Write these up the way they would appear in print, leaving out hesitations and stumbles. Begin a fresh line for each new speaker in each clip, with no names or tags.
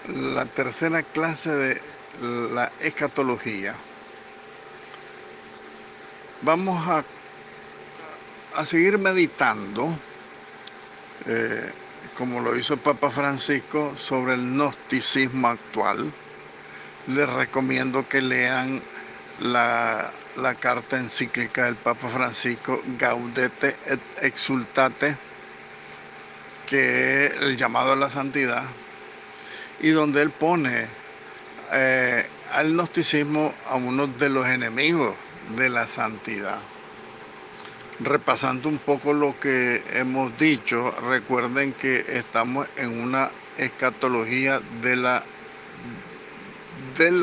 la tercera clase de la escatología. Vamos a seguir meditando, eh, como lo hizo el Papa Francisco, sobre el gnosticismo actual. Les recomiendo que lean la carta encíclica del Papa Francisco, Gaudete et Exsultate, que es el llamado a la santidad, y donde él pone al gnosticismo a uno de los enemigos de la santidad. Repasando un poco lo que hemos dicho, recuerden que estamos en una escatología de la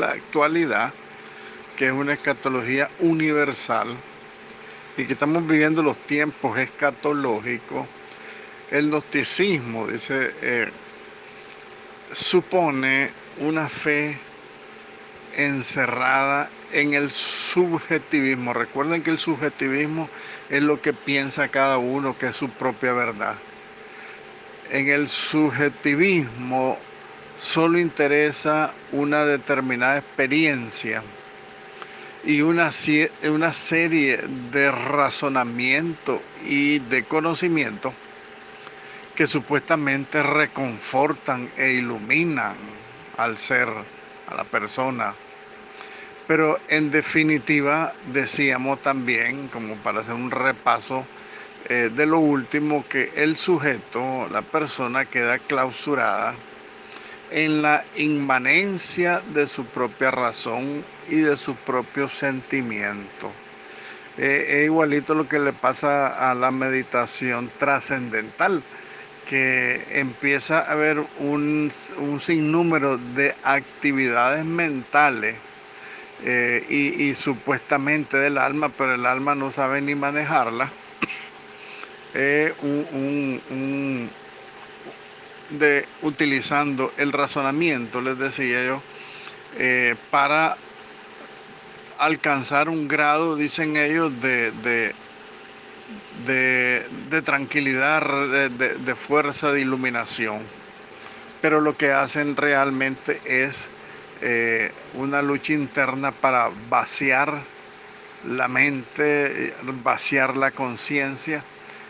actualidad, que es una escatología universal, y que estamos viviendo los tiempos escatológicos. El gnosticismo, dice, supone una fe encerrada en el subjetivismo. Recuerden que el subjetivismo es lo que piensa cada uno, que es su propia verdad. En el subjetivismo solo interesa una determinada experiencia y una serie de razonamientos y de conocimientos que supuestamente reconfortan e iluminan al ser, a la persona. Pero en definitiva decíamos también, como para hacer un repaso de lo último, que el sujeto, la persona, queda clausurada en la inmanencia de su propia razón y de sus propios sentimientos. Es igualito lo que le pasa a la meditación trascendental, que empieza a haber un sinnúmero de actividades mentales y supuestamente del alma, pero el alma no sabe ni manejarla. Utilizando el razonamiento, les decía yo, para alcanzar un grado, dicen ellos, de tranquilidad, de fuerza, de iluminación. Pero lo que hacen realmente es una lucha interna para vaciar la mente, vaciar la conciencia.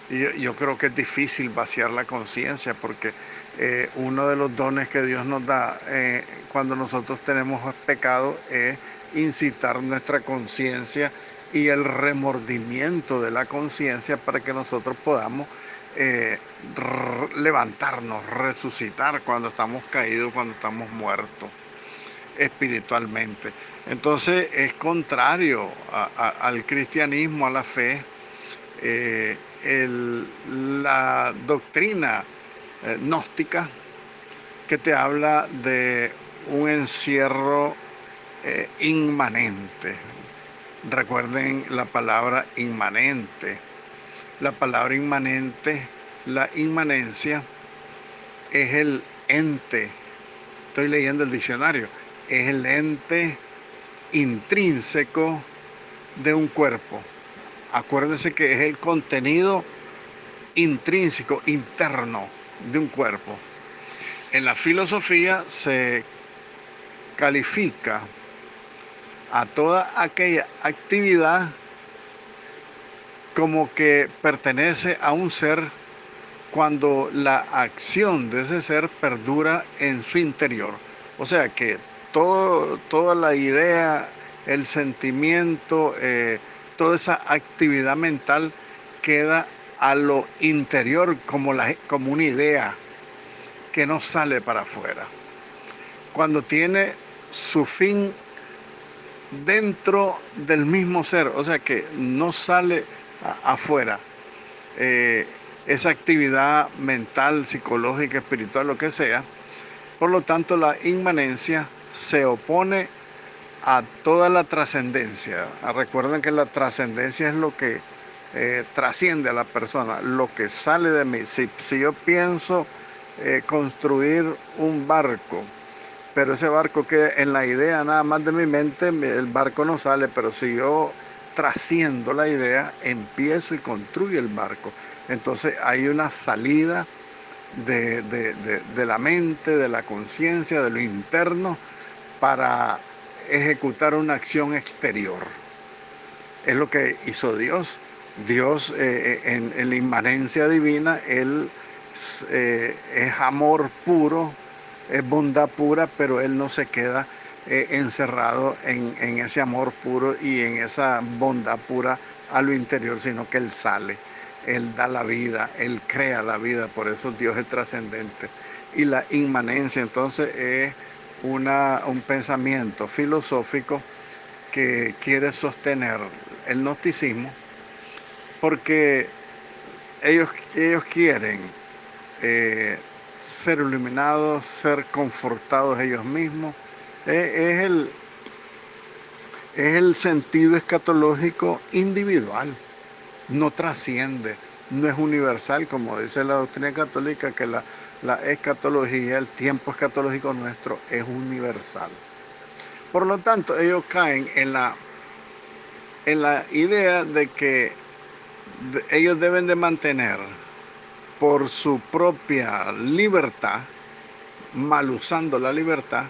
Y yo creo que es difícil vaciar la conciencia, porque uno de los dones que Dios nos da cuando nosotros tenemos pecado es incitar nuestra conciencia y el remordimiento de la conciencia para que nosotros podamos levantarnos, resucitar cuando estamos caídos, cuando estamos muertos espiritualmente. Entonces es contrario al cristianismo, a la fe, la doctrina gnóstica, que te habla de un encierro inmanente. Recuerden la palabra inmanente. La palabra inmanente, la inmanencia, es el ente, estoy leyendo el diccionario, es el ente intrínseco de un cuerpo. Acuérdense que es el contenido intrínseco, interno de un cuerpo. En la filosofía se califica a toda aquella actividad como que pertenece a un ser cuando la acción de ese ser perdura en su interior. O sea que toda la idea, el sentimiento, toda esa actividad mental queda a lo interior como una idea que no sale para afuera. Cuando tiene su fin dentro del mismo ser, o sea que no sale afuera. Esa actividad mental, psicológica, espiritual, lo que sea. Por lo tanto, la inmanencia se opone a toda la trascendencia. Recuerden que la trascendencia es lo que trasciende a la persona, lo que sale de mí. Si yo pienso construir un barco, pero ese barco queda en la idea nada más de mi mente, el barco no sale, pero si yo trasciendo la idea, empiezo y construyo el barco. Entonces hay una salida de la mente, de la conciencia, de lo interno, para ejecutar una acción exterior. Es lo que hizo Dios. Dios, en la inmanencia divina, Él es amor puro, es bondad pura, pero Él no se queda encerrado en ese amor puro y en esa bondad pura a lo interior, sino que Él sale, Él da la vida, Él crea la vida, por eso Dios es trascendente. Y la inmanencia entonces es un pensamiento filosófico que quiere sostener el gnosticismo, porque ellos quieren eh, ser iluminados, ser confortados ellos mismos. Es el sentido escatológico individual, no trasciende, no es universal, como dice la doctrina católica, que la escatología, el tiempo escatológico nuestro es universal. Por lo tanto, ellos caen en la idea de que ellos deben de mantener por su propia libertad, mal usando la libertad,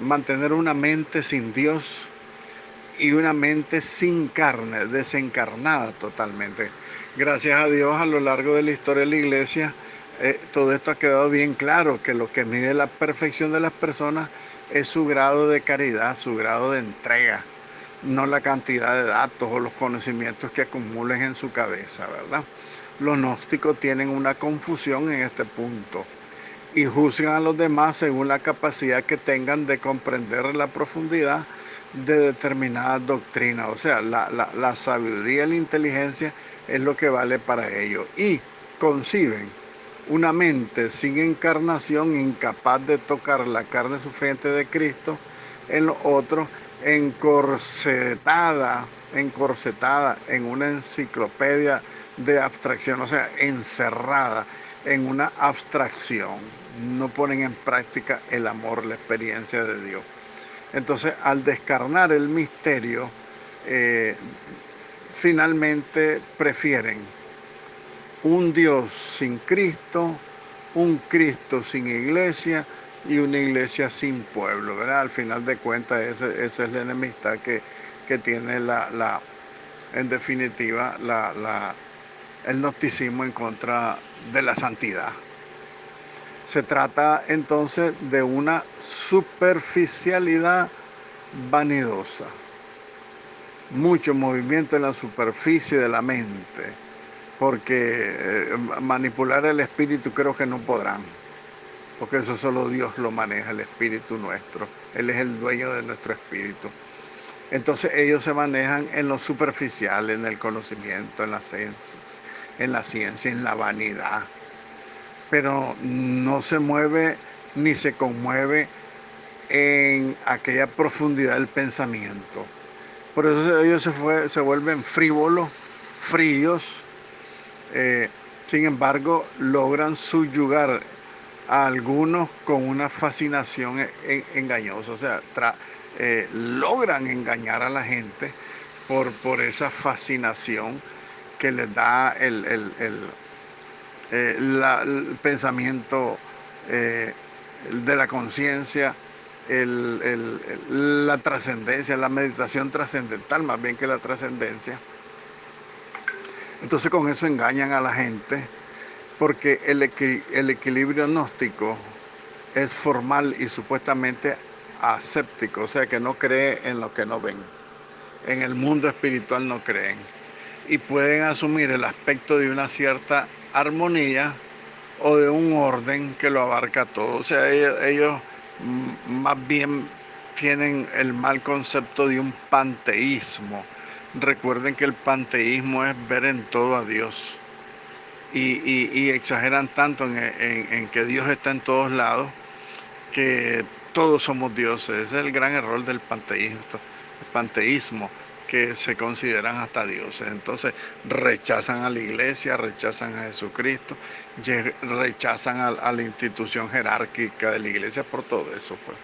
mantener una mente sin Dios y una mente sin carne, desencarnada totalmente. Gracias a Dios, a lo largo de la historia de la iglesia, todo esto ha quedado bien claro, que lo que mide la perfección de las personas es su grado de caridad, su grado de entrega, no la cantidad de datos o los conocimientos que acumulen en su cabeza, ¿verdad? Los gnósticos tienen una confusión en este punto y juzgan a los demás según la capacidad que tengan de comprender la profundidad de determinadas doctrinas. O sea, la sabiduría y la inteligencia es lo que vale para ellos. Y conciben una mente sin encarnación, incapaz de tocar la carne sufriente de Cristo, en los otros, encorsetada en una enciclopedia de abstracción, o sea, encerrada en una abstracción. No ponen en práctica el amor, la experiencia de Dios. Entonces, al descarnar el misterio, eh, finalmente prefieren un Dios sin Cristo, un Cristo sin iglesia y una iglesia sin pueblo, ¿verdad? Al final de cuentas, esa es la enemistad que tiene en definitiva, el gnosticismo en contra de la santidad. Se trata entonces de una superficialidad vanidosa, mucho movimiento en la superficie de la mente, porque manipular el espíritu creo que no podrán, porque eso solo Dios lo maneja, el espíritu nuestro. Él es el dueño de nuestro espíritu. Entonces ellos se manejan en lo superficial, en el conocimiento, en la ciencia, en la vanidad, pero no se mueve ni se conmueve en aquella profundidad del pensamiento. Por eso ellos se vuelven frívolos, fríos, sin embargo logran subyugar a algunos con una fascinación engañosa, o sea, logran engañar a la gente por esa fascinación que les da el pensamiento de la conciencia, la trascendencia, la meditación trascendental, más bien que la trascendencia. Entonces con eso engañan a la gente, porque el equilibrio gnóstico es formal y supuestamente aséptico, o sea que no cree en lo que no ven. En el mundo espiritual no creen. Y pueden asumir el aspecto de una cierta armonía o de un orden que lo abarca todo. O sea, ellos más bien tienen el mal concepto de un panteísmo. Recuerden que el panteísmo es ver en todo a Dios. Y exageran tanto en que Dios está en todos lados, que todos somos dioses. Ese es el gran error del panteísmo, que se consideran hasta dioses. Entonces rechazan a la iglesia, rechazan a Jesucristo, rechazan a la institución jerárquica de la iglesia por todo eso, pues.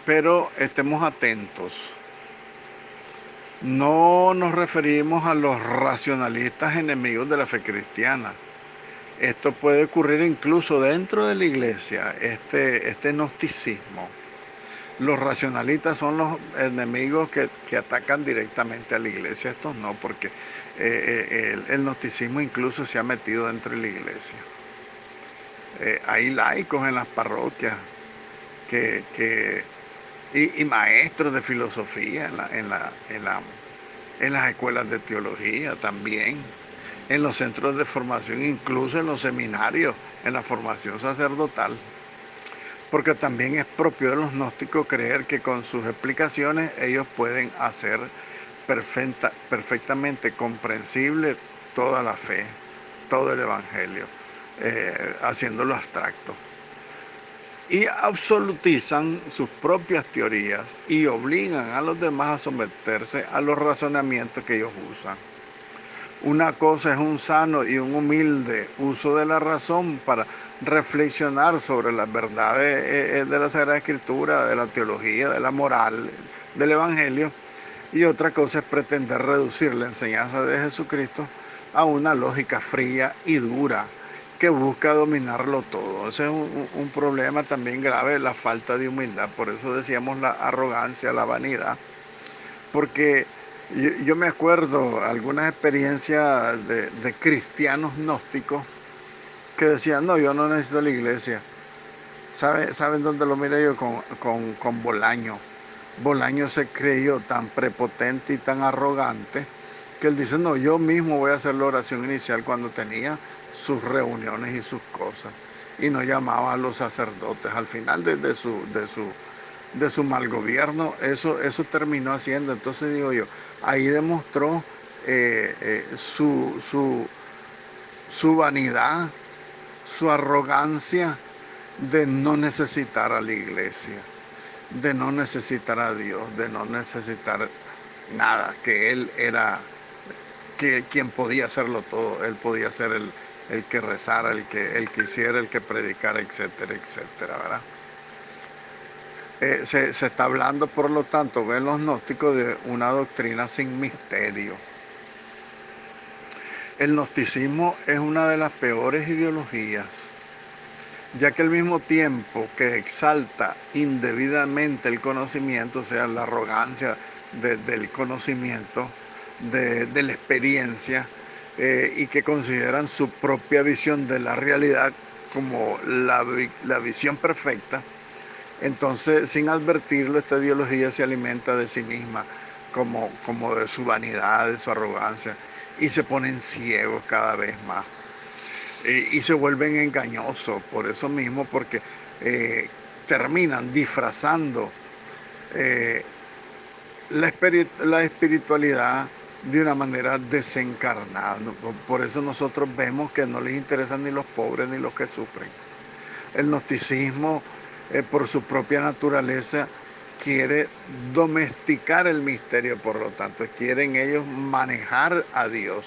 Pero estemos atentos. No nos referimos a los racionalistas enemigos de la fe cristiana. Esto puede ocurrir incluso dentro de la iglesia, este gnosticismo. Los racionalistas son los enemigos que atacan directamente a la iglesia, estos no, porque el gnosticismo incluso se ha metido dentro de la iglesia. Hay laicos en las parroquias que y maestros de filosofía en las escuelas de teología también, en los centros de formación, incluso en los seminarios, en la formación sacerdotal. Porque también es propio de los gnósticos creer que con sus explicaciones ellos pueden hacer perfectamente comprensible toda la fe, todo el evangelio, haciéndolo abstracto. Y absolutizan sus propias teorías y obligan a los demás a someterse a los razonamientos que ellos usan. Una cosa es un sano y un humilde uso de la razón para reflexionar sobre las verdades de la Sagrada Escritura, de la teología, de la moral, del Evangelio. Y otra cosa es pretender reducir la enseñanza de Jesucristo a una lógica fría y dura que busca dominarlo todo. Ese es un problema también grave, la falta de humildad. Por eso decíamos la arrogancia, la vanidad. Porque yo me acuerdo algunas experiencias de cristianos gnósticos que decían, no, yo no necesito la iglesia. ¿Saben dónde lo miré yo? Con Bolaño. Bolaño se creyó tan prepotente y tan arrogante que él dice, no, yo mismo voy a hacer la oración inicial cuando tenía sus reuniones y sus cosas. Y no llamaba a los sacerdotes. Al final de su mal gobierno, eso terminó haciendo. Entonces digo yo, ahí demostró su vanidad, su arrogancia de no necesitar a la iglesia, de no necesitar a Dios, de no necesitar nada, que él era quien podía hacerlo todo. Él podía ser el que rezara, el que hiciera, el que predicara, etcétera, etcétera, ¿verdad? Se está hablando, por lo tanto, ven los gnósticos, de una doctrina sin misterio. El gnosticismo es una de las peores ideologías, ya que al mismo tiempo que exalta indebidamente el conocimiento, o sea, la arrogancia del conocimiento, de la experiencia, y que consideran su propia visión de la realidad como la visión perfecta. Entonces, sin advertirlo, esta ideología se alimenta de sí misma, como de su vanidad, de su arrogancia, y se ponen ciegos cada vez más. Y se vuelven engañosos por eso mismo, porque terminan disfrazando eh, la espiritualidad de una manera desencarnada. Por eso nosotros vemos que no les interesan ni los pobres ni los que sufren. El gnosticismo, por su propia naturaleza, quiere domesticar el misterio, por lo tanto, quieren ellos manejar a Dios.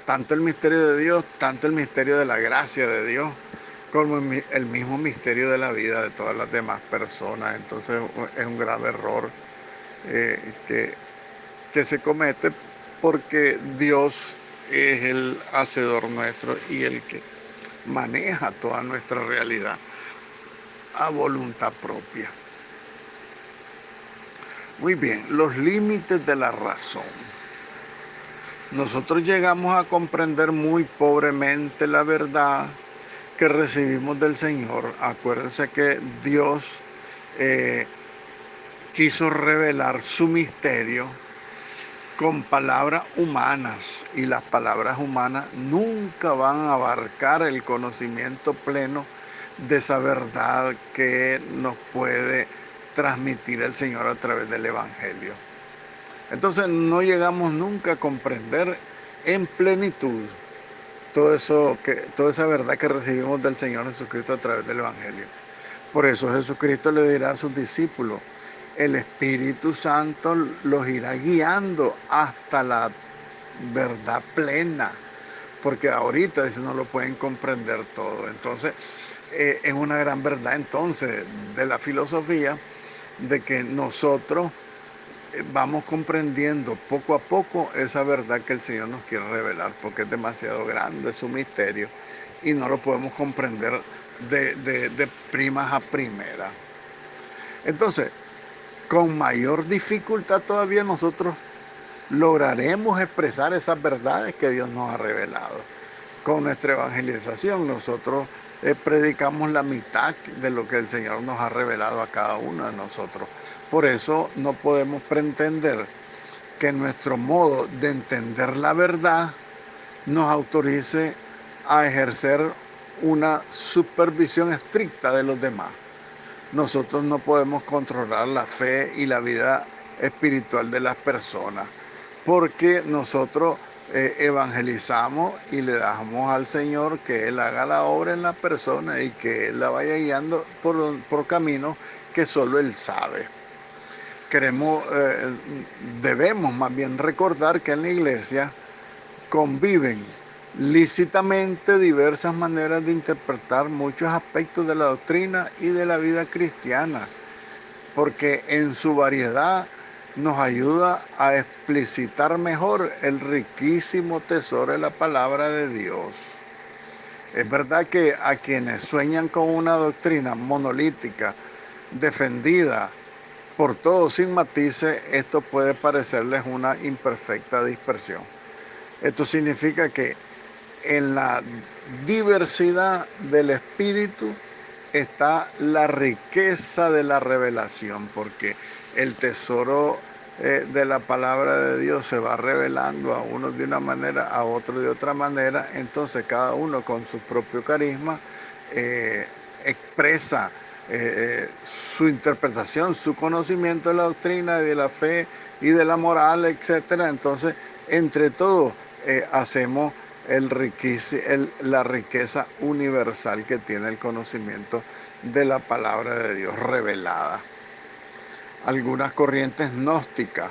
Tanto el misterio de Dios, tanto el misterio de la gracia de Dios, como el mismo misterio de la vida de todas las demás personas. Entonces es un grave error que se comete, porque Dios es el hacedor nuestro y el que maneja toda nuestra realidad a voluntad propia. Muy bien, los límites de la razón. Nosotros llegamos a comprender muy pobremente la verdad que recibimos del Señor. Acuérdense que Dios quiso revelar su misterio con palabras humanas, y las palabras humanas nunca van a abarcar el conocimiento pleno de esa verdad que nos puede transmitir el Señor a través del Evangelio. Entonces no llegamos nunca a comprender en plenitud toda esa verdad que recibimos del Señor Jesucristo a través del Evangelio. Por eso Jesucristo le dirá a sus discípulos, el Espíritu Santo los irá guiando hasta la verdad plena, porque ahorita no lo pueden comprender todo. Entonces, es una gran verdad entonces de la filosofía, de que nosotros vamos comprendiendo poco a poco esa verdad que el Señor nos quiere revelar, porque es demasiado grande su misterio y no lo podemos comprender de primas a primeras. Entonces, con mayor dificultad todavía nosotros lograremos expresar esas verdades que Dios nos ha revelado. Con nuestra evangelización nosotros predicamos la mitad de lo que el Señor nos ha revelado a cada uno de nosotros. Por eso no podemos pretender que nuestro modo de entender la verdad nos autorice a ejercer una supervisión estricta de los demás. Nosotros no podemos controlar la fe y la vida espiritual de las personas, porque nosotros evangelizamos y le dejamos al Señor que Él haga la obra en la persona y que Él la vaya guiando por caminos que solo Él sabe. Debemos más bien recordar que en la iglesia conviven lícitamente diversas maneras de interpretar muchos aspectos de la doctrina y de la vida cristiana, porque en su variedad nos ayuda a explicitar mejor el riquísimo tesoro de la palabra de Dios. Es verdad que a quienes sueñan con una doctrina monolítica, defendida por todos sin matices, esto puede parecerles una imperfecta dispersión. Esto significa que en la diversidad del espíritu está la riqueza de la revelación, porque el tesoro de la palabra de Dios se va revelando a unos de una manera, a otros de otra manera. Entonces cada uno con su propio carisma expresa su interpretación, su conocimiento de la doctrina y de la fe y de la moral, etcétera. Entonces, entre todos hacemos la riqueza universal que tiene el conocimiento de la palabra de Dios revelada. Algunas corrientes gnósticas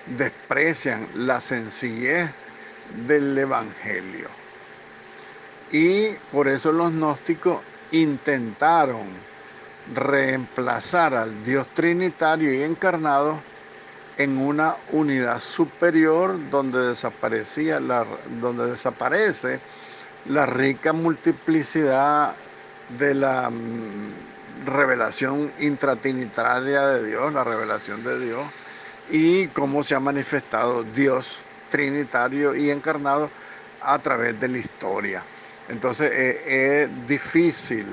desprecian la sencillez del Evangelio. Y por eso los gnósticos intentaron reemplazar al Dios trinitario y encarnado en una unidad superior donde desaparece la rica multiplicidad de la revelación intratrinitaria de Dios, la revelación de Dios, y cómo se ha manifestado Dios trinitario y encarnado a través de la historia. Entonces es difícil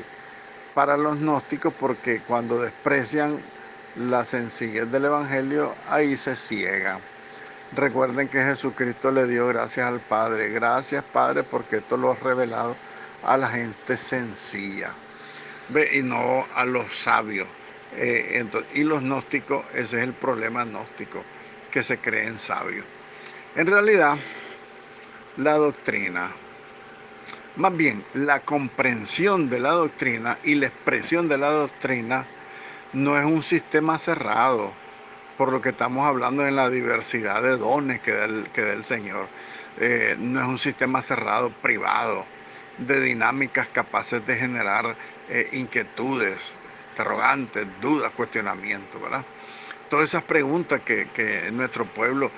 para los gnósticos porque cuando desprecian la sencillez del Evangelio, ahí se ciegan. Recuerden que Jesucristo le dio gracias al Padre. Gracias, Padre, porque esto lo has revelado a la gente sencilla, y no a los sabios. Y los gnósticos, ese es el problema gnóstico, que se creen sabios. En realidad, la doctrina, más bien la comprensión de la doctrina y la expresión de la doctrina, no es un sistema cerrado, por lo que estamos hablando en la diversidad de dones que da el Señor. No es un sistema cerrado, privado, de dinámicas capaces de generar inquietudes, interrogantes, dudas, cuestionamientos, ¿verdad? Todas esas preguntas que nuestro pueblo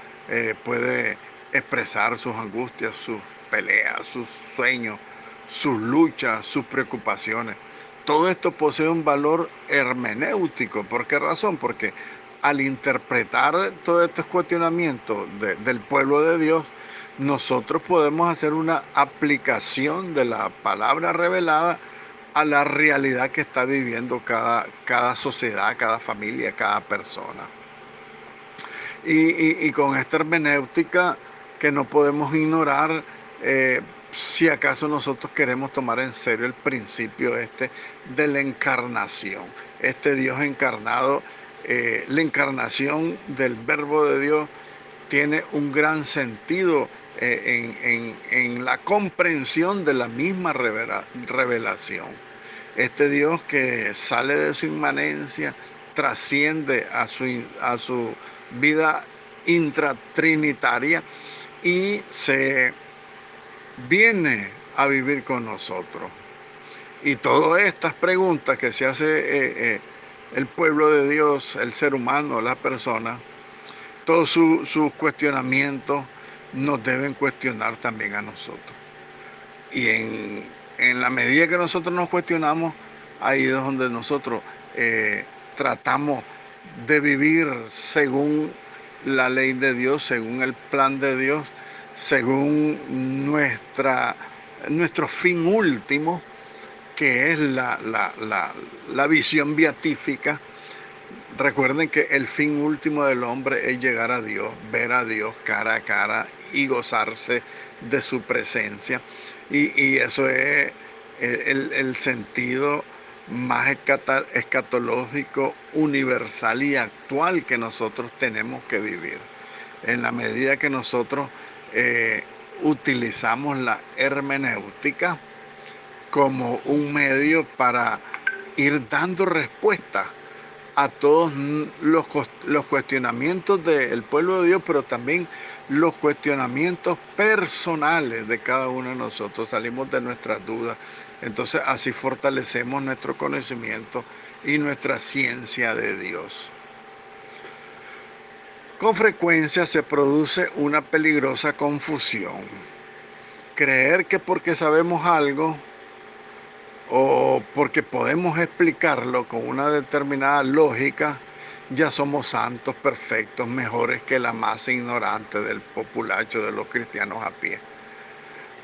puede expresar, sus angustias, sus peleas, sus sueños, sus luchas, sus preocupaciones. Todo esto posee un valor hermenéutico. ¿Por qué razón? Porque al interpretar todos estos cuestionamientos del pueblo de Dios, nosotros podemos hacer una aplicación de la palabra revelada a la realidad que está viviendo cada sociedad, cada familia, cada persona. Y con esta hermenéutica que no podemos ignorar, si acaso nosotros queremos tomar en serio el principio de la encarnación, este Dios encarnado, la encarnación del Verbo de Dios tiene un gran sentido en la comprensión de la misma revelación. Este Dios que sale de su inmanencia, trasciende a su vida intratrinitaria y se viene a vivir con nosotros. Y todas estas preguntas que se hace el pueblo de Dios, el ser humano, la persona, todos sus cuestionamientos nos deben cuestionar también a nosotros. Y en la medida que nosotros nos cuestionamos, ahí es donde nosotros tratamos de vivir según la ley de Dios, según el plan de Dios, según nuestro fin último, que es la visión beatífica. Recuerden que el fin último del hombre es llegar a Dios, ver a Dios cara a cara y gozarse de su presencia. Y eso es el sentido más escatológico, universal y actual que nosotros tenemos que vivir. En la medida que nosotros utilizamos la hermenéutica como un medio para ir dando respuesta a todos los cuestionamientos del pueblo de Dios, pero también los cuestionamientos personales de cada uno de nosotros. Salimos de nuestras dudas. Entonces así fortalecemos nuestro conocimiento y nuestra ciencia de Dios. Con frecuencia se produce una peligrosa confusión. Creer que porque sabemos algo o porque podemos explicarlo con una determinada lógica, ya somos santos, perfectos, mejores que la masa ignorante del populacho de los cristianos a pie.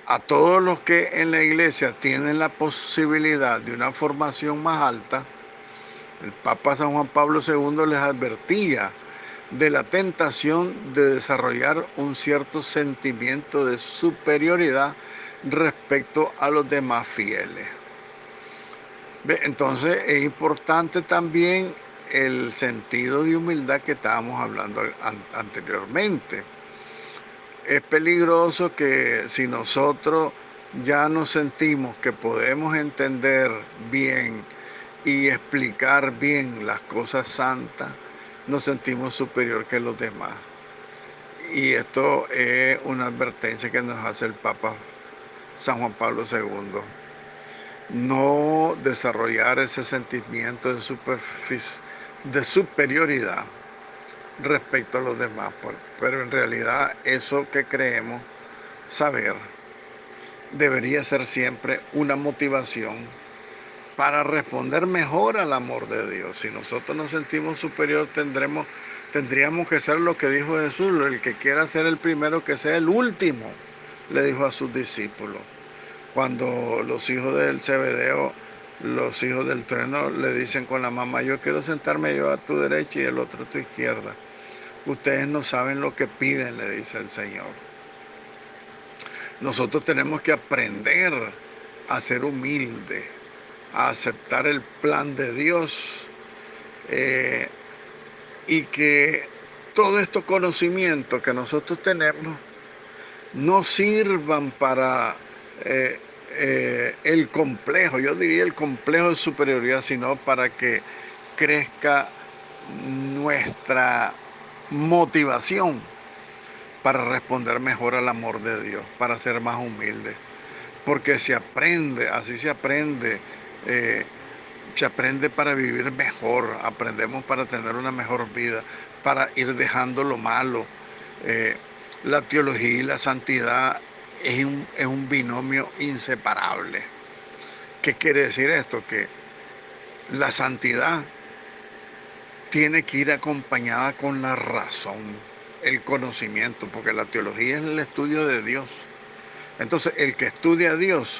A todos los que en la iglesia tienen la posibilidad de una formación más alta, el Papa San Juan Pablo II les advertía de la tentación de desarrollar un cierto sentimiento de superioridad respecto a los demás fieles. Entonces es importante también el sentido de humildad que estábamos hablando anteriormente. Es peligroso que si nosotros ya nos sentimos que podemos entender bien y explicar bien las cosas santas, nos sentimos superior que los demás. Y esto es una advertencia que nos hace el Papa San Juan Pablo II. No desarrollar ese sentimiento de superioridad respecto a los demás, pero en realidad eso que creemos saber debería ser siempre una motivación para responder mejor al amor de Dios. Si nosotros nos sentimos superior, tendríamos que ser lo que dijo Jesús: el que quiera ser el primero, que sea el último, le dijo a sus discípulos. Cuando los hijos del Zebedeo, los hijos del trueno, le dicen con la mamá: yo quiero sentarme yo a tu derecha y el otro a tu izquierda. Ustedes no saben lo que piden, le dice el Señor. Nosotros tenemos que aprender a ser humildes, a aceptar el plan de Dios, y que todos estos conocimientos que nosotros tenemos no sirvan para el complejo, yo diría el complejo de superioridad, sino para que crezca nuestra motivación para responder mejor al amor de Dios, para ser más humildes. Porque así se aprende para vivir mejor, aprendemos para tener una mejor vida, para ir dejando lo malo. La teología y la santidad es un binomio inseparable. ¿Qué quiere decir esto? Que la santidad tiene que ir acompañada con la razón, el conocimiento, porque la teología es el estudio de Dios. Entonces, el que estudia a Dios,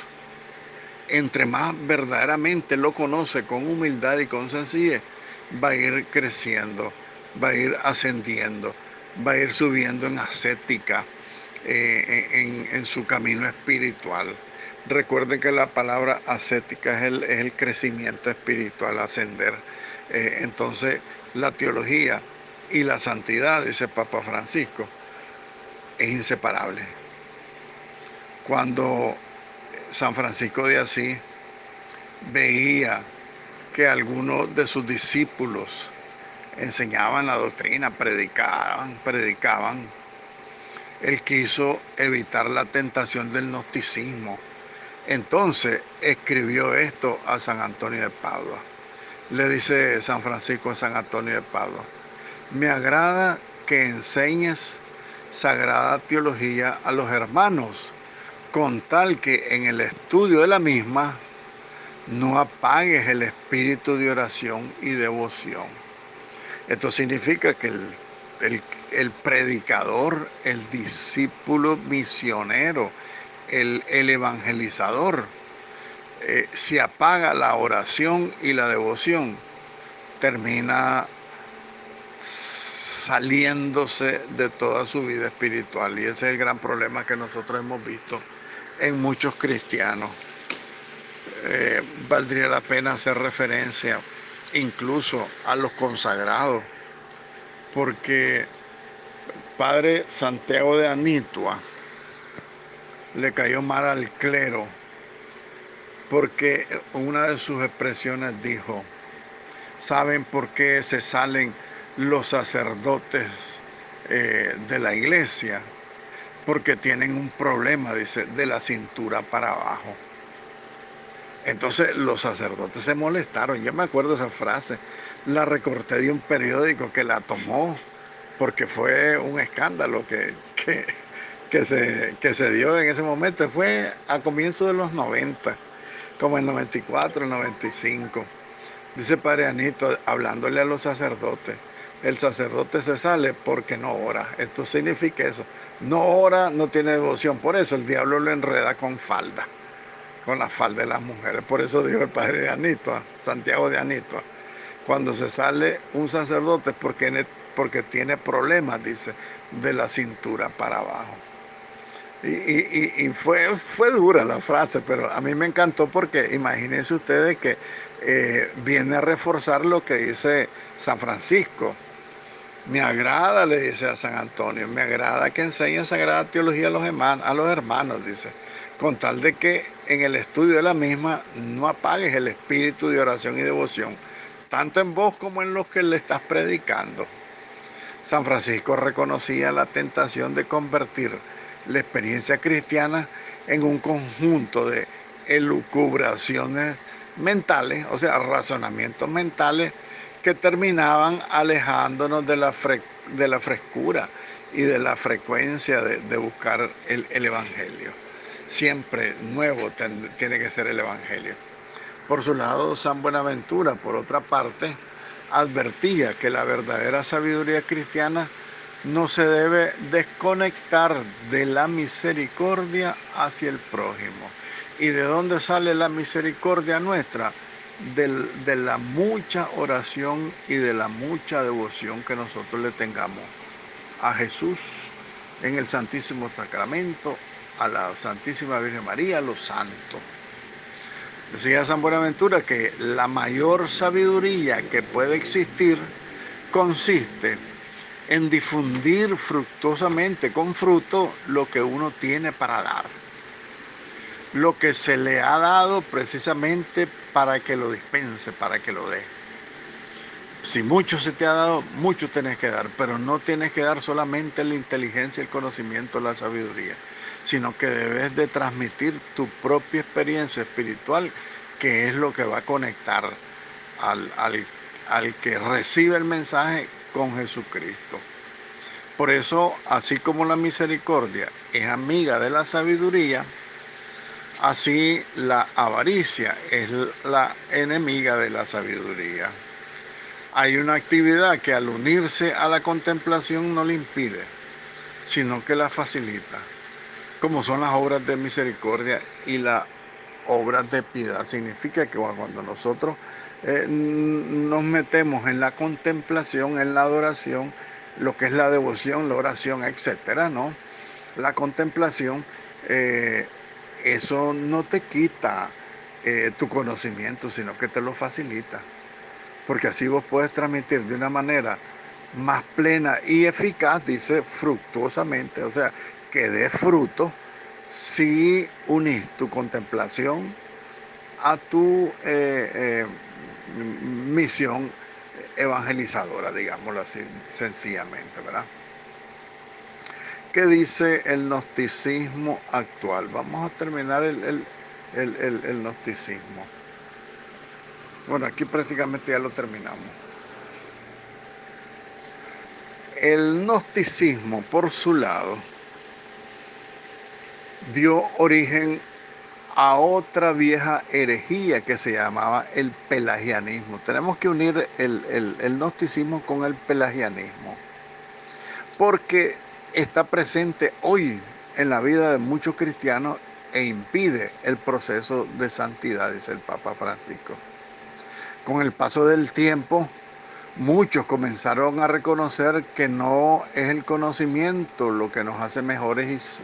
entre más verdaderamente lo conoce con humildad y con sencillez, va a ir creciendo, va a ir ascendiendo, va a ir subiendo en ascética, en su camino espiritual. Recuerden que la palabra ascética es el crecimiento espiritual, ascender. Entonces, la teología y la santidad, dice Papa Francisco, es inseparable. Cuando San Francisco de Asís veía que algunos de sus discípulos enseñaban la doctrina, predicaban, él quiso evitar la tentación del gnosticismo. Entonces escribió esto a San Antonio de Padua. Le dice San Francisco a San Antonio de Padua: me agrada que enseñes sagrada teología a los hermanos, con tal que en el estudio de la misma no apagues el espíritu de oración y devoción. Esto significa que el predicador, el discípulo misionero, el evangelizador, si apaga la oración y la devoción, termina saliéndose de toda su vida espiritual. Y ese es el gran problema que nosotros hemos visto en muchos cristianos. Valdría la pena hacer referencia incluso a los consagrados, porque Padre Santiago de Anitua le cayó mal al clero, porque una de sus expresiones dijo: ¿saben por qué se salen los sacerdotes de la iglesia? Porque tienen un problema, dice, de la cintura para abajo. Entonces los sacerdotes se molestaron. Yo me acuerdo esa frase, la recorté de un periódico que la tomó, porque fue un escándalo que se dio en ese momento. Fue a comienzos de los 90, como el 94, el 95. Dice Padre Anito, hablándole a los sacerdotes: el sacerdote se sale porque no ora. Esto significa eso. No ora, no tiene devoción. Por eso el diablo lo enreda con falda, con la falda de las mujeres. Por eso dijo el Padre de Anitua, Santiago de Anitua: cuando se sale un sacerdote porque tiene problemas, dice, de la cintura para abajo. Y fue dura la frase, pero a mí me encantó, porque imagínense ustedes que viene a reforzar lo que dice San Francisco. Me agrada, le dice a San Antonio, me agrada que enseñen sagrada teología a los hermanos, dice, con tal de que en el estudio de la misma no apagues el espíritu de oración y devoción, tanto en vos como en los que le estás predicando. San Francisco reconocía la tentación de convertir la experiencia cristiana en un conjunto de elucubraciones mentales, o sea, razonamientos mentales que terminaban alejándonos de la frescura y de la frecuencia de buscar el Evangelio. Siempre nuevo tiene que ser el Evangelio. Por su lado, San Buenaventura, por otra parte, advertía que la verdadera sabiduría cristiana no se debe desconectar de la misericordia hacia el prójimo. ¿Y de dónde sale la misericordia nuestra? De la mucha oración y de la mucha devoción que nosotros le tengamos a Jesús en el Santísimo Sacramento, a la Santísima Virgen María, a los santos. Decía San Buenaventura que la mayor sabiduría que puede existir consiste en difundir fructuosamente, con fruto, lo que uno tiene para dar. Lo que se le ha dado precisamente para que lo dispense, para que lo dé. Si mucho se te ha dado, mucho tienes que dar, pero no tienes que dar solamente la inteligencia, el conocimiento, la sabiduría, sino que debes de transmitir tu propia experiencia espiritual, que es lo que va a conectar al que recibe el mensaje con Jesucristo. Por eso, así como la misericordia es amiga de la sabiduría, así la avaricia es la enemiga de la sabiduría. Hay una actividad que al unirse a la contemplación no le impide, sino que la facilita, como son las obras de misericordia y las obras de piedad. Significa que cuando nosotros nos metemos en la contemplación, en la adoración, lo que es la devoción, la oración, etcétera, ¿no? La contemplación, eso no te quita tu conocimiento, sino que te lo facilita. Porque así vos puedes transmitir de una manera más plena y eficaz, dice, fructuosamente, o sea, que dé fruto si unís tu contemplación a tu misión evangelizadora, digámoslo así, sencillamente, ¿verdad? ¿Qué dice el gnosticismo actual? Vamos a terminar el gnosticismo. Bueno, aquí prácticamente ya lo terminamos. El gnosticismo, por su lado, dio origen a otra vieja herejía que se llamaba el pelagianismo. Tenemos que unir el gnosticismo con el pelagianismo, porque está presente hoy en la vida de muchos cristianos e impide el proceso de santidad, dice el Papa Francisco. Con el paso del tiempo, muchos comenzaron a reconocer que no es el conocimiento lo que nos hace mejores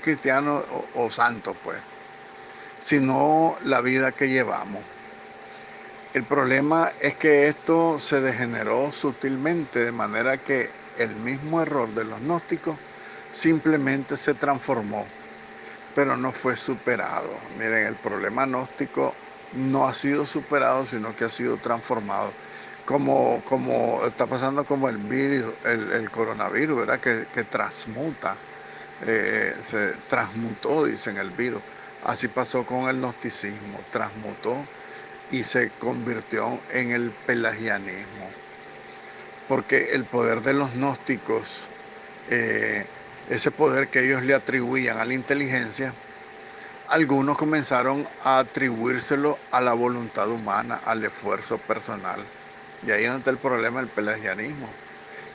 cristianos o santos, pues, sino la vida que llevamos. El problema es que esto se degeneró sutilmente, de manera que el mismo error de los gnósticos simplemente se transformó, pero no fue superado. Miren, el problema gnóstico no ha sido superado, sino que ha sido transformado. Como está pasando como el virus, el coronavirus, ¿verdad? Que transmuta, se transmutó, dicen el virus. Así pasó con el gnosticismo, transmutó y se convirtió en el pelagianismo. Porque el poder de los gnósticos, ese poder que ellos le atribuían a la inteligencia, algunos comenzaron a atribuírselo a la voluntad humana, al esfuerzo personal. Y ahí es donde está el problema del pelagianismo,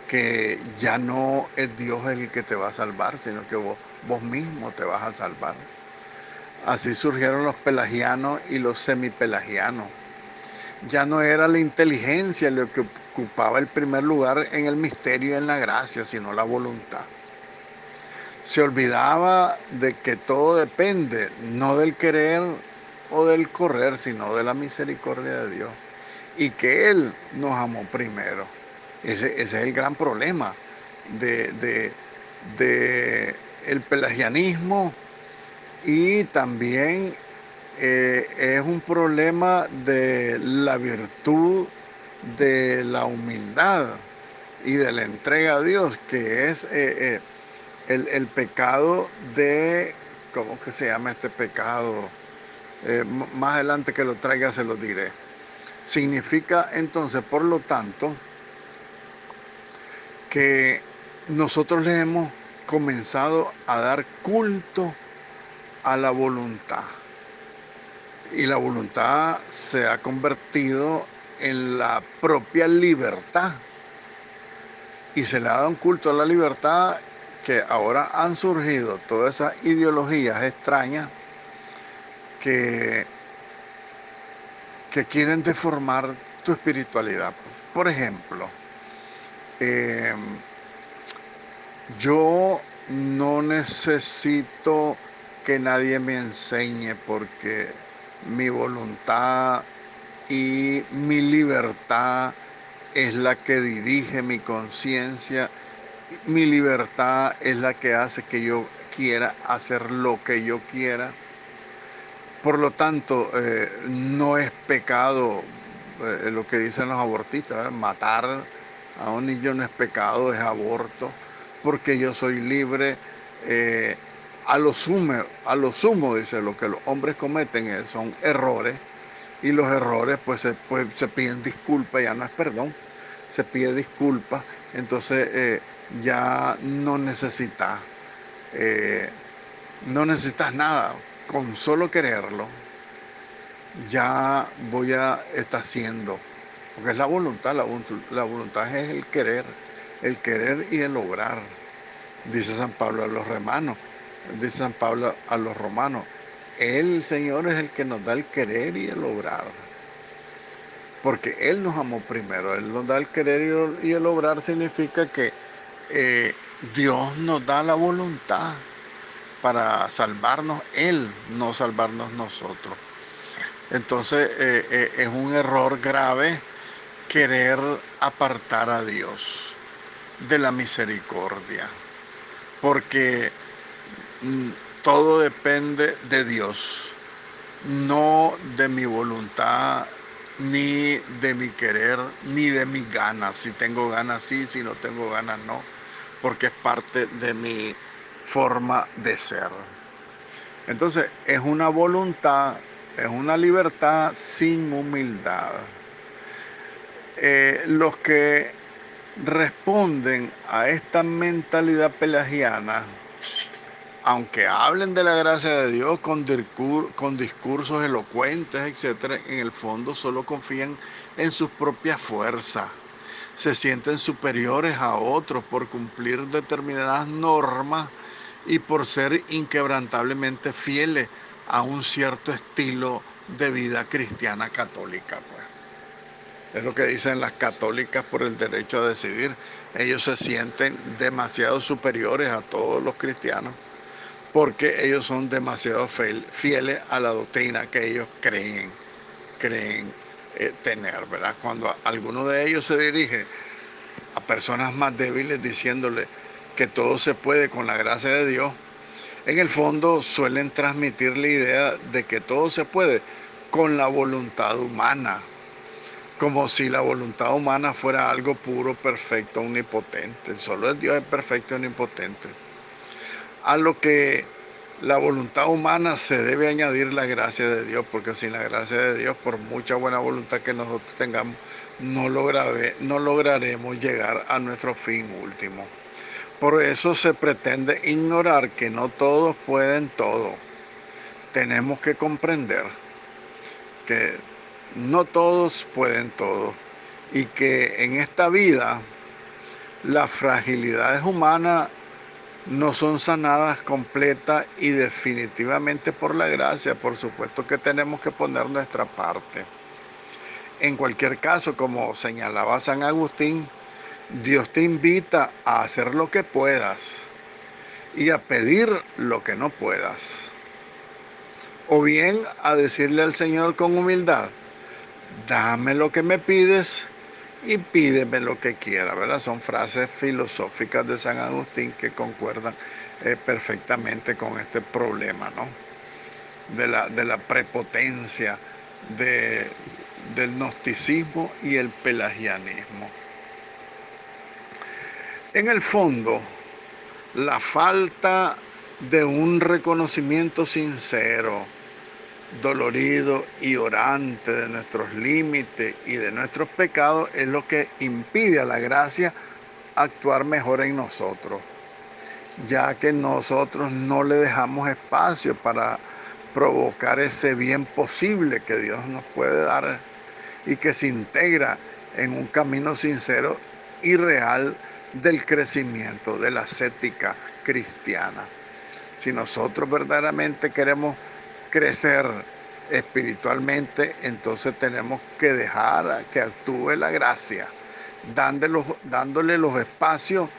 que ya no es Dios el que te va a salvar, sino que vos mismo te vas a salvar. Así surgieron los pelagianos y los semipelagianos. Ya no era la inteligencia lo que ocupaba el primer lugar en el misterio y en la gracia, sino la voluntad. Se olvidaba de que todo depende no del querer o del correr, sino de la misericordia de Dios. Y que Él nos amó primero. Ese es el gran problema de el pelagianismo, y también es un problema de la virtud de la humildad y de la entrega a Dios, que es el pecado de, ¿cómo que se llama este pecado? Más adelante que lo traiga se lo diré. Significa entonces, por lo tanto, que nosotros le hemos comenzado a dar culto a la voluntad. Y la voluntad se ha convertido en la propia libertad. Y se le ha dado un culto a la libertad, que ahora han surgido todas esas ideologías extrañas que quieren deformar tu espiritualidad. Por ejemplo, eh, yo no necesito que nadie me enseñe, porque mi voluntad y mi libertad es la que dirige mi conciencia. Mi libertad es la que hace que yo quiera hacer lo que yo quiera. Por lo tanto, no es pecado lo que dicen los abortistas, ¿verdad? Matar a un niño no es pecado, es aborto, porque yo soy libre. A lo sumo, dice, lo que los hombres cometen son errores, y los errores pues se piden disculpas, ya no es perdón, se pide disculpas. Entonces ya no necesitas nada, con solo quererlo ya voy a estar haciendo, porque es la voluntad. La voluntad es el querer y el obrar. Dice San Pablo a los romanos, el Señor es el que nos da el querer y el obrar, porque Él nos amó primero. Él nos da el querer y el obrar. Significa que Dios nos da la voluntad para salvarnos, Él, no salvarnos nosotros. Entonces es un error grave querer apartar a Dios de la misericordia, porque todo depende de Dios, no de mi voluntad, ni de mi querer, ni de mis ganas. Si tengo ganas sí, si no tengo ganas no, porque es parte de mi forma de ser. Entonces es una voluntad, es una libertad sin humildad. Los que responden a esta mentalidad pelagiana, aunque hablen de la gracia de Dios con discursos elocuentes, etcétera, en el fondo solo confían en sus propias fuerzas. Se sienten superiores a otros por cumplir determinadas normas y por ser inquebrantablemente fieles a un cierto estilo de vida cristiana católica, pues. Es lo que dicen las católicas por el derecho a decidir. Ellos se sienten demasiado superiores a todos los cristianos porque ellos son demasiado fieles a la doctrina que ellos creen tener, ¿verdad? Cuando alguno de ellos se dirige a personas más débiles diciéndole que todo se puede con la gracia de Dios, en el fondo suelen transmitir la idea de que todo se puede con la voluntad humana, como si la voluntad humana fuera algo puro, perfecto, omnipotente. Solo el Dios es perfecto y omnipotente. A lo que la voluntad humana se debe añadir la gracia de Dios, porque sin la gracia de Dios, por mucha buena voluntad que nosotros tengamos, no lograremos llegar a nuestro fin último. Por eso se pretende ignorar que no todos pueden todo. Tenemos que comprender que no todos pueden todo y que en esta vida las fragilidades humanas no son sanadas completa y definitivamente por la gracia. Por supuesto que tenemos que poner nuestra parte. En cualquier caso, como señalaba San Agustín, Dios te invita a hacer lo que puedas y a pedir lo que no puedas. O bien a decirle al Señor con humildad, dame lo que me pides y pídeme lo que quiera, ¿verdad? Son frases filosóficas de San Agustín que concuerdan perfectamente con este problema, ¿no? De la prepotencia del gnosticismo y el pelagianismo. En el fondo, la falta de un reconocimiento sincero, dolorido y orante de nuestros límites y de nuestros pecados es lo que impide a la gracia actuar mejor en nosotros, ya que nosotros no le dejamos espacio para provocar ese bien posible que Dios nos puede dar y que se integra en un camino sincero y real del crecimiento, de la ascética cristiana. Si nosotros verdaderamente queremos crecer espiritualmente, entonces tenemos que dejar que actúe la gracia, dándole los espacios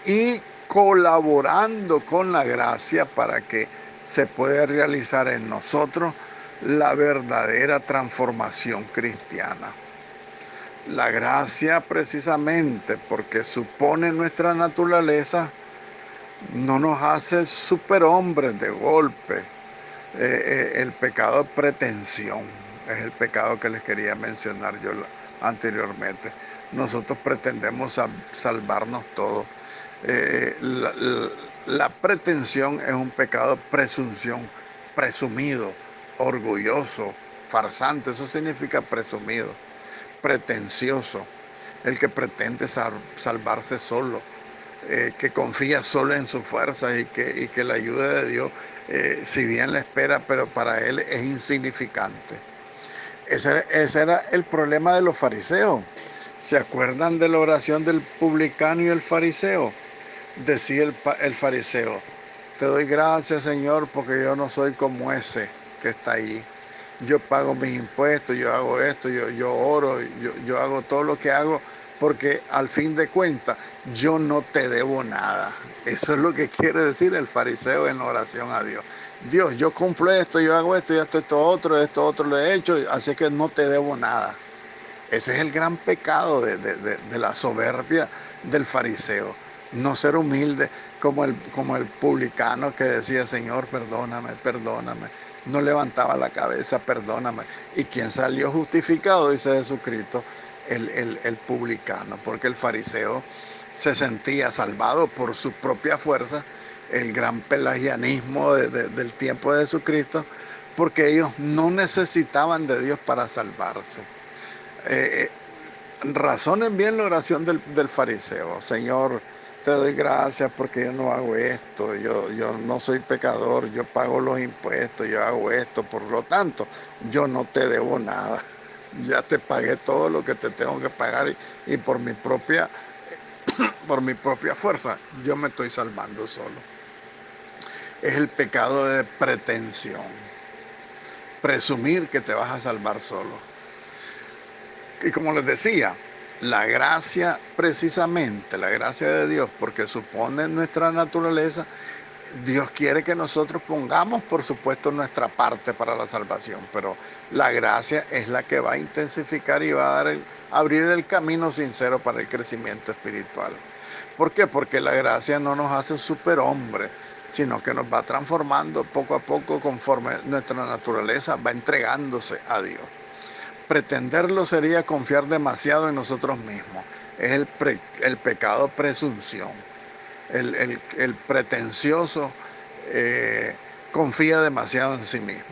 y colaborando con la gracia para que se pueda realizar en nosotros la verdadera transformación cristiana. La gracia, precisamente porque supone nuestra naturaleza, no nos hace superhombres de golpe. El pecado de pretensión es el pecado que les quería mencionar yo anteriormente. Nosotros pretendemos salvarnos todos. La pretensión es un pecado de presunción, presumido, orgulloso, farsante. Eso significa presumido, pretencioso, el que pretende salvarse solo, que confía solo en sus fuerzas y que la ayuda de Dios, si bien la espera, pero para él es insignificante. Ese era el problema de los fariseos. ¿Se acuerdan de la oración del publicano y el fariseo? Decía el fariseo, te doy gracias, Señor, porque yo no soy como ese que está ahí. Yo pago mis impuestos, yo hago esto, yo oro, yo hago todo lo que hago, porque al fin de cuentas yo no te debo nada. Eso es lo que quiere decir el fariseo en oración a Dios. Dios, yo cumplo esto, yo hago esto, esto otro lo he hecho, así que no te debo nada. Ese es el gran pecado de la soberbia del fariseo. No ser humilde como el publicano que decía, Señor, perdóname, perdóname. No levantaba la cabeza, perdóname. ¿Y quién salió justificado? Dice Jesucristo, el publicano, porque el fariseo se sentía salvado por su propia fuerza, el gran pelagianismo del tiempo de Jesucristo, porque ellos no necesitaban de Dios para salvarse. Razonen bien la oración del fariseo. Señor, te doy gracias porque yo no hago esto, yo no soy pecador, yo pago los impuestos, yo hago esto, por lo tanto, yo no te debo nada. Ya te pagué todo lo que te tengo que pagar y por mi propia fuerza yo me estoy salvando solo. Es el pecado de pretensión, presumir que te vas a salvar solo. Y como les decía, la gracia precisamente, la gracia de Dios, porque supone nuestra naturaleza, Dios quiere que nosotros pongamos, por supuesto, nuestra parte para la salvación, pero la gracia es la que va a intensificar y va a abrir el camino sincero para el crecimiento espiritual. ¿Por qué? Porque la gracia no nos hace superhombres, sino que nos va transformando poco a poco conforme nuestra naturaleza va entregándose a Dios. Pretenderlo sería confiar demasiado en nosotros mismos. Es el pecado presunción. El pretencioso confía demasiado en sí mismo.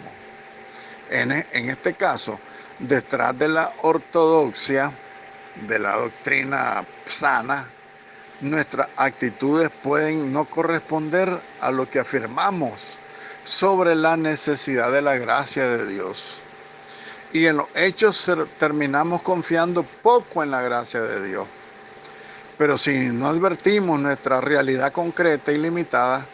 En este caso, detrás de la ortodoxia, de la doctrina sana, nuestras actitudes pueden no corresponder a lo que afirmamos sobre la necesidad de la gracia de Dios. Y en los hechos terminamos confiando poco en la gracia de Dios. Pero si no advertimos nuestra realidad concreta y limitada,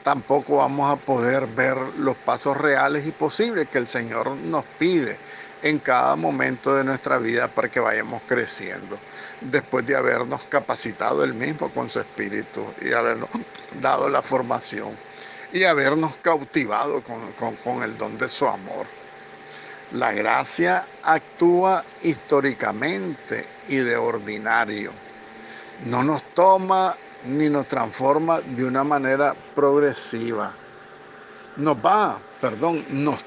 tampoco vamos a poder ver los pasos reales y posibles que el Señor nos pide en cada momento de nuestra vida para que vayamos creciendo, después de habernos capacitado Él mismo con su Espíritu y habernos dado la formación y habernos cautivado con el don de su amor. La gracia actúa históricamente y de ordinario. No nos toma ni nos transforma de una manera progresiva. Nos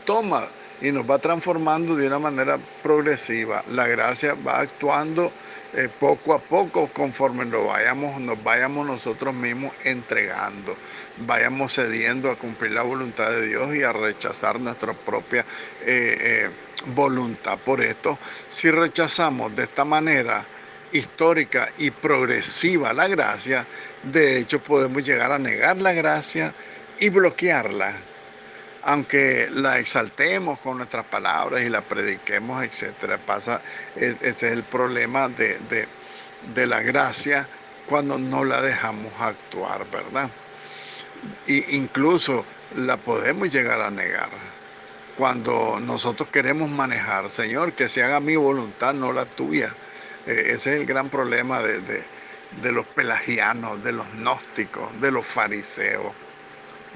toma y nos va transformando de una manera progresiva. La gracia va actuando poco a poco conforme nos vayamos nosotros mismos entregando, vayamos cediendo a cumplir la voluntad de Dios y a rechazar nuestra propia voluntad. Por esto, si rechazamos de esta manera histórica y progresiva la gracia, de hecho podemos llegar a negar la gracia y bloquearla, aunque la exaltemos con nuestras palabras y la prediquemos, etcétera. Ese es el problema de la gracia cuando no la dejamos actuar, ¿verdad? Y incluso la podemos llegar a negar. Cuando nosotros queremos manejar, Señor, que se haga mi voluntad, no la tuya. Ese es el gran problema de los pelagianos, de los gnósticos, de los fariseos,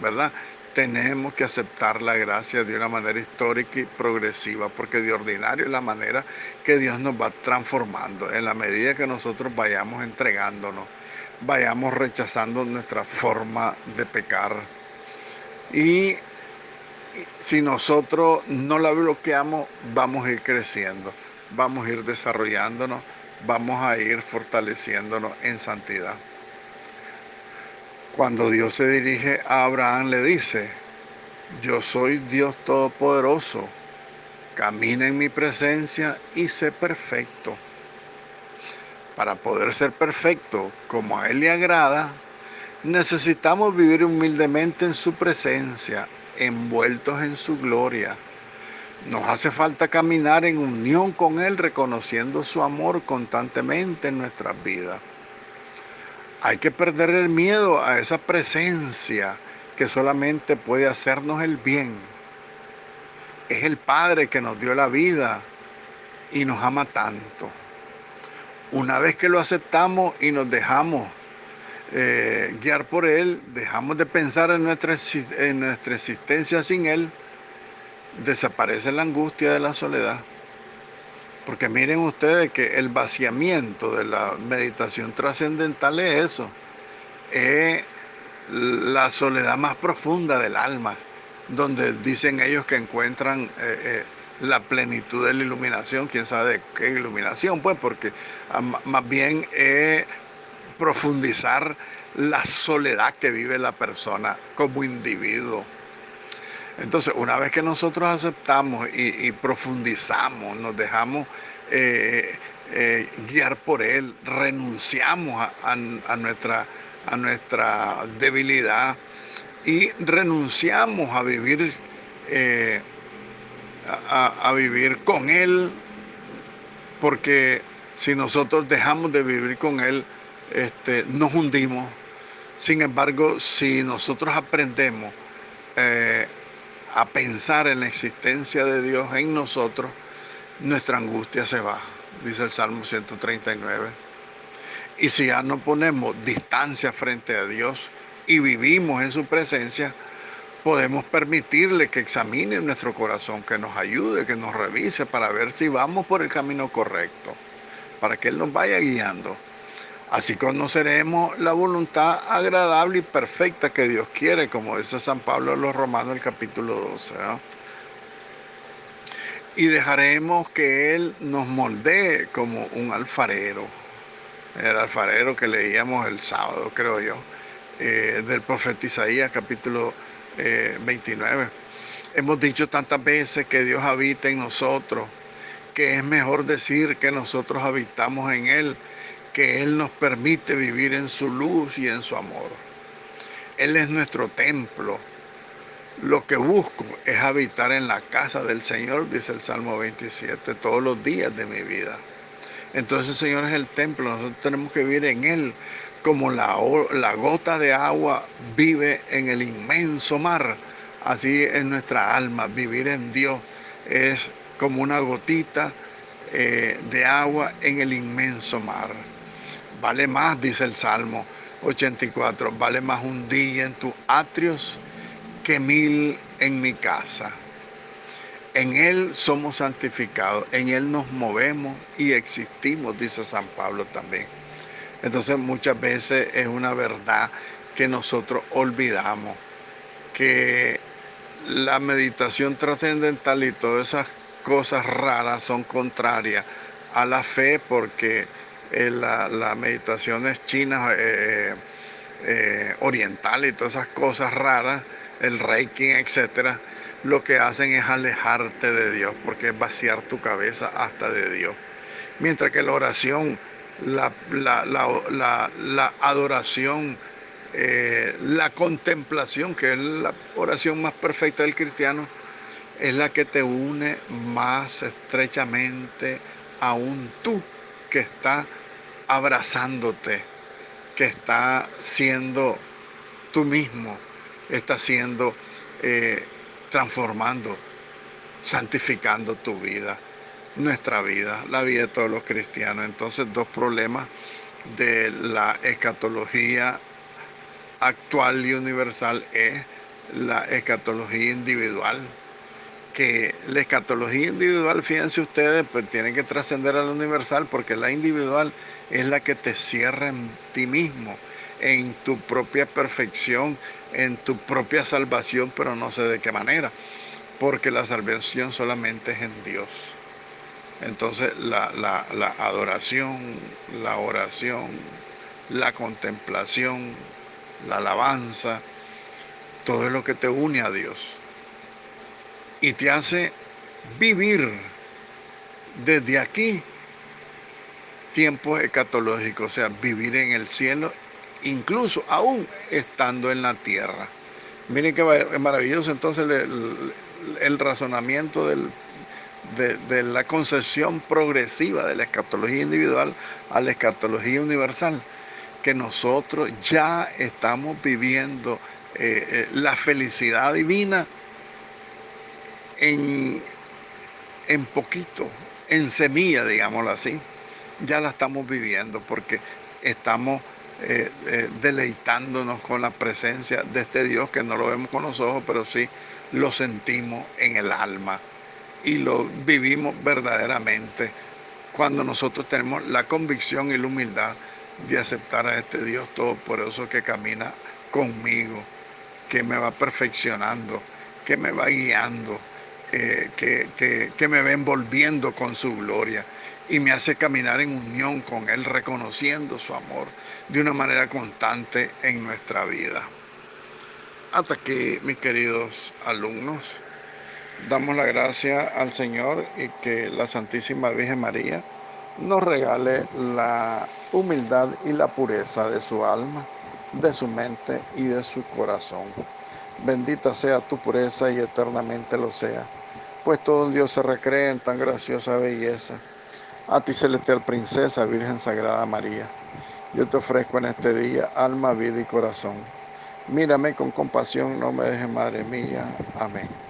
¿verdad? Tenemos que aceptar la gracia de una manera histórica y progresiva, porque de ordinario es la manera que Dios nos va transformando. En la medida que nosotros vayamos entregándonos, vayamos rechazando nuestra forma de pecar. Y si nosotros no la bloqueamos, vamos a ir creciendo, vamos a ir desarrollándonos, vamos a ir fortaleciéndonos en santidad. Cuando Dios se dirige a Abraham, le dice: yo soy Dios Todopoderoso, camina en mi presencia y sé perfecto. Para poder ser perfecto como a Él le agrada, necesitamos vivir humildemente en su presencia, envueltos en su gloria. Nos hace falta caminar en unión con Él, reconociendo su amor constantemente en nuestras vidas. Hay que perder el miedo a esa presencia que solamente puede hacernos el bien. Es el Padre que nos dio la vida y nos ama tanto. Una vez que lo aceptamos y nos dejamos guiar por Él, dejamos de pensar en nuestra existencia sin Él, desaparece la angustia de la soledad. Porque miren ustedes que el vaciamiento de la meditación trascendental es eso, es la soledad más profunda del alma, donde dicen ellos que encuentran la plenitud de la iluminación. ¿Quién sabe de qué iluminación? Pues porque más bien es profundizar la soledad que vive la persona como individuo. Entonces, una vez que nosotros aceptamos y profundizamos, nos dejamos guiar por Él, renunciamos a nuestra debilidad y renunciamos a vivir, eh, a vivir con Él, porque si nosotros dejamos de vivir con Él, nos hundimos. Sin embargo, si nosotros aprendemos eh, a pensar en la existencia de Dios en nosotros, nuestra angustia se va, dice el Salmo 139. Y si ya no ponemos distancia frente a Dios y vivimos en su presencia, podemos permitirle que examine nuestro corazón, que nos ayude, que nos revise para ver si vamos por el camino correcto, para que Él nos vaya guiando. Así conoceremos la voluntad agradable y perfecta que Dios quiere, como dice San Pablo a los Romanos, el capítulo 12. ¿No? Y dejaremos que Él nos moldee como un alfarero. El alfarero que leíamos el sábado, creo yo, del profeta Isaías, capítulo 29. Hemos dicho tantas veces que Dios habita en nosotros, que es mejor decir que nosotros habitamos en Él, que Él nos permite vivir en su luz y en su amor. Él es nuestro templo. Lo que busco es habitar en la casa del Señor, dice el Salmo 27, todos los días de mi vida. Entonces el Señor es el templo, nosotros tenemos que vivir en Él, como la gota de agua vive en el inmenso mar. Así es nuestra alma, vivir en Dios es como una gotita de agua en el inmenso mar. Vale más, dice el Salmo 84, vale más un día en tus atrios que 1000 en mi casa. En Él somos santificados, en Él nos movemos y existimos, dice San Pablo también. Entonces muchas veces es una verdad que nosotros olvidamos, que la meditación trascendental y todas esas cosas raras son contrarias a la fe, porque la meditación es china, oriental y todas esas cosas raras, el reiki, etcétera, lo que hacen es alejarte de Dios, porque es vaciar tu cabeza hasta de Dios. Mientras que la oración, la adoración, la contemplación, que es la oración más perfecta del cristiano, es la que te une más estrechamente a un tú que está abrazándote, que está siendo tú mismo, está siendo transformando, santificando tu vida, nuestra vida, la vida de todos los cristianos. Entonces, dos problemas de la escatología actual y universal es la escatología individual, que la escatología individual, fíjense ustedes, pues tiene que trascender a la universal, porque la individual es la que te cierra en ti mismo, en tu propia perfección, en tu propia salvación, pero no sé de qué manera, porque la salvación solamente es en Dios. Entonces la adoración, la oración, la contemplación, la alabanza, todo es lo que te une a Dios y te hace vivir desde aquí tiempos escatológicos, o sea, vivir en el cielo, incluso aún estando en la tierra. Miren qué maravilloso entonces el razonamiento de la concepción progresiva de la escatología individual a la escatología universal, que nosotros ya estamos viviendo la felicidad divina en poquito, en semilla, digámoslo así. Ya la estamos viviendo porque estamos deleitándonos con la presencia de este Dios, que no lo vemos con los ojos, pero sí lo sentimos en el alma y lo vivimos verdaderamente cuando nosotros tenemos la convicción y la humildad de aceptar a este Dios todopoderoso que camina conmigo, que me va perfeccionando, que me va guiando, que me va envolviendo con su gloria y me hace caminar en unión con Él, reconociendo su amor de una manera constante en nuestra vida. Hasta aquí, mis queridos alumnos, damos la gracia al Señor y que la Santísima Virgen María nos regale la humildad y la pureza de su alma, de su mente y de su corazón. Bendita sea tu pureza y eternamente lo sea, pues todo Dios se recrea en tan graciosa belleza. A ti, celestial princesa, Virgen Sagrada María, yo te ofrezco en este día alma, vida y corazón. Mírame con compasión, no me dejes, Madre mía. Amén.